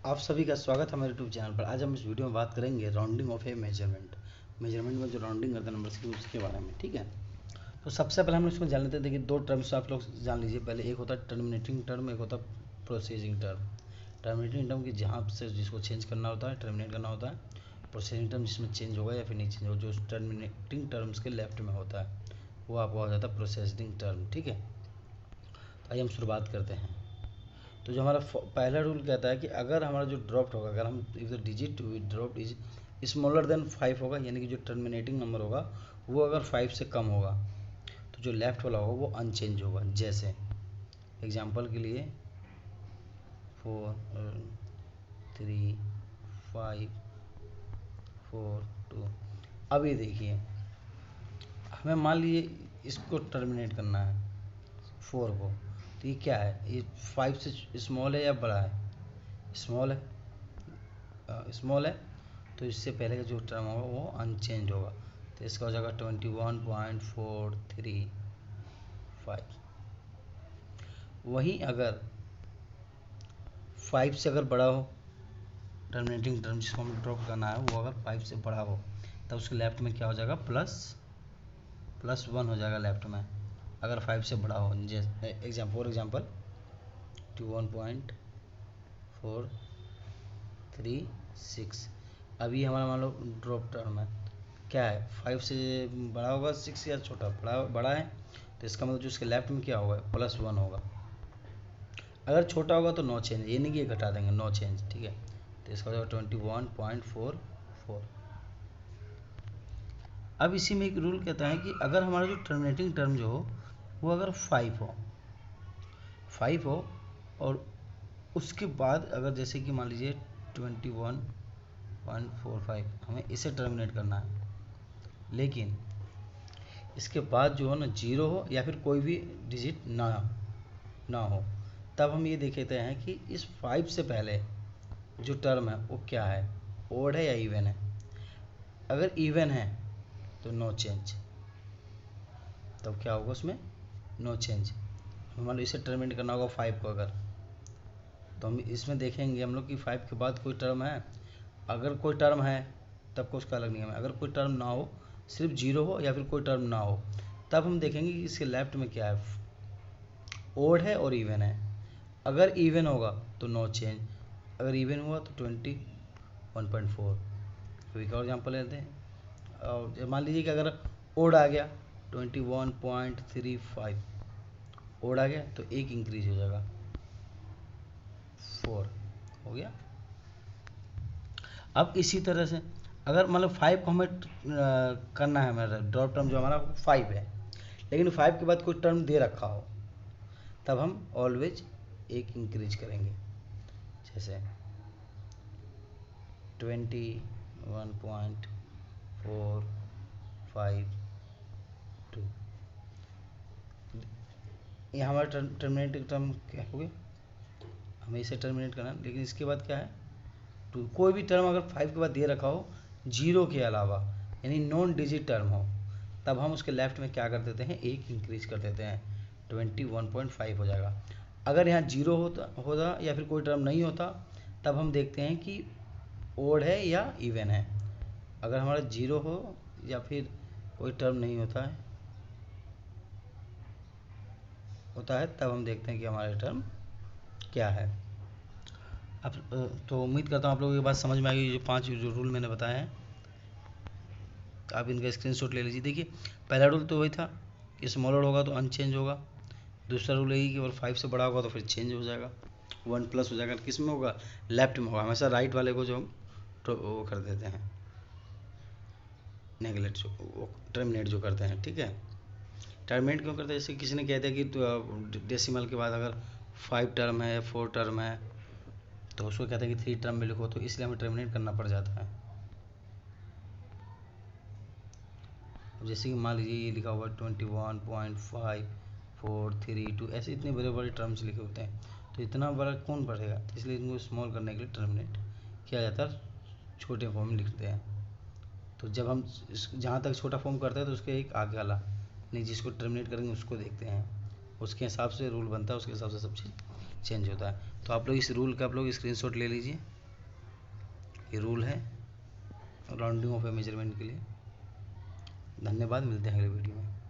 आप सभी का स्वागत है हमारे यूट्यूब चैनल पर। आज हम इस वीडियो में बात करेंगे राउंडिंग ऑफ ए मेजरमेंट में जो राउंडिंग करते हैं नंबर्स की उसके बारे में। ठीक है, तो सबसे पहले हम इसको जान लेते हैं। देखिए, दो टर्म्स आप लोग जान लीजिए। पहले एक होता है टर्मिनेटिंग टर्म, एक होता है प्रोसेसिंग टर्म। टर्मिनेटिंग टर्म की जहाँ से जिसको चेंज करना होता है, टर्मिनेट करना होता है। प्रोसेसिंग टर्म जिसमें चेंज होगा या फिर नहीं चेंज होगा, जो टर्मिनेटिंग टर्म्स के लेफ्ट में होता है वो आपका हो जाता है प्रोसेसिंग टर्म। ठीक है, तो आइए हम शुरुआत करते हैं। तो जो हमारा पहला रूल कहता है कि अगर हमारा जो ड्रॉप्ड होगा, अगर हम if the digit dropped is smaller than 5 होगा, यानी कि जो टर्मिनेटिंग नंबर होगा वो अगर 5 से कम होगा तो जो लेफ्ट वाला होगा वो अनचेंज होगा। जैसे एग्जांपल के लिए 4 3 5 4 2। अब ये देखिए, हमें मान लीजिए इसको टर्मिनेट करना है 4 को, तो ये क्या है, ये 5 से स्मॉल है या बड़ा है? स्मॉल है, स्मॉल है, तो इससे पहले का जो टर्म होगा वो अनचेंज होगा। तो इसका हो जाएगा 21.435। वहीं अगर 5 से अगर बड़ा हो, टर्मिनेटिंग टर्म जिसको हमें ड्रॉप करना है वो अगर 5 से बड़ा हो, तब उसके लेफ्ट में क्या हो जाएगा, +1 हो जाएगा लेफ्ट में, अगर 5 से बड़ा हो। जैसे फॉर एग्जाम्पल 21.436। अभी हमारा मान लो ड्रॉप टर्म है, क्या है, 5 से बड़ा होगा 6 या छोटा, बड़ा है, तो इसका मतलब जो इसके लेफ्ट में क्या होगा, +1 होगा। अगर छोटा होगा तो नो चेंज, ये नहीं कि ये घटा देंगे, नो चेंज। ठीक है, तो इसका हो जाएगा 21.44। अब इसी में एक रूल कहता है कि अगर हमारा जो टर्मिनेटिंग टर्म जो हो वो अगर 5 हो और उसके बाद अगर जैसे कि मान लीजिए 21.45 हमें इसे टर्मिनेट करना है, लेकिन इसके बाद जो हो ना 0 हो या फिर कोई भी डिजिट ना हो, तब हम ये देखते हैं कि इस 5 से पहले जो टर्म है वो क्या है, ओड है या इवन है। अगर इवन है तो नो चेंज, तब क्या होगा उसमें, नो चेंज। मान लो इसे टर्मिनेट करना होगा 5 को, अगर तो हम इसमें देखेंगे हम लोग कि 5 के बाद कोई टर्म है। अगर कोई टर्म है तब को उसका अलग नियम है। अगर कोई टर्म ना हो, सिर्फ 0 हो या फिर कोई टर्म ना हो, तब हम देखेंगे कि इसके लेफ्ट में क्या है, ओड है और इवन है। अगर इवन होगा तो नो चेंज, अगर इवन हुआ तो 21.4। एक और एग्जाम्पल लेते हैं, और मान लीजिए कि अगर ओड आ गया 21.35, ओड आ गया तो एक इंक्रीज हो जाएगा, 4 हो गया। अब इसी तरह से अगर मतलब 5 को हमें करना है, हमारा ड्रॉप टर्म जो हमारा 5 है, लेकिन 5 के बाद कोई टर्म दे रखा हो, तब हम ऑलवेज एक इंक्रीज करेंगे। जैसे 21.452, ये हमारा टर्मिनेटिंग टर्म क्या हो गया, हमें इसे टर्मिनेट करना है। लेकिन इसके बाद क्या है, टू, कोई भी टर्म अगर 5 के बाद दे रखा हो 0 के अलावा, यानी नॉन डिजिट टर्म हो, तब हम उसके लेफ्ट में क्या कर देते हैं, एक इंक्रीज कर देते हैं, 21.5 हो जाएगा। अगर यहाँ 0 होता या फिर कोई टर्म नहीं होता, तब हम देखते हैं कि ओड है या इवन है। अगर हमारा 0 हो या फिर कोई टर्म नहीं होता है तब हम देखते हैं कि हमारा टर्म क्या है। अब तो उम्मीद करता हूँ आप लोगों की बात समझ में आ गई। जो 5 जो रूल मैंने बताए हैं, आप इनका स्क्रीनशॉट ले लीजिए। देखिए, पहला रूल तो वही था कि स्मॉलर होगा तो अनचेंज होगा। दूसरा रूल यही कि अगर 5 से बड़ा होगा तो फिर चेंज हो जाएगा, 1+ हो जाएगा। किस में होगा, लेफ्ट में होगा। हमेशा राइट वाले को जो हम तो वो कर देते हैं, नेगलेक्ट, जो टर्मिनेट जो करते हैं। ठीक है, टर्मिनेट क्यों करते हैं, जैसे किसी ने कह दिया कि डेसिमल के बाद अगर 5 टर्म है, 4 टर्म है, तो उसको कहते हैं कि 3 टर्म में लिखो, तो इसलिए हमें टर्मिनेट करना पड़ जाता है। अब जैसे कि मान लीजिए ये लिखा हुआ 21.543 ऐसे इतने बड़े बड़े टर्म्स लिखे होते हैं, तो इतना बड़ा कौन पढ़ेगा, तो इसलिए इनको स्मॉल करने के लिए टर्मिनेट किया जाता है, छोटे फॉर्म में लिखते हैं। तो जब हम जहाँ तक छोटा फॉर्म करते हैं तो उसके एक आगे वाला नहीं, जिसको टर्मिनेट करेंगे उसको देखते हैं, उसके हिसाब से रूल बनता है, उसके हिसाब से सब चीज़ चेंज होता है। तो आप लोग इस रूल का आप लोग स्क्रीनशॉट ले लीजिए, ये रूल है राउंडिंग ऑफ ए मेजरमेंट के लिए। धन्यवाद, मिलते हैं अगले वीडियो में।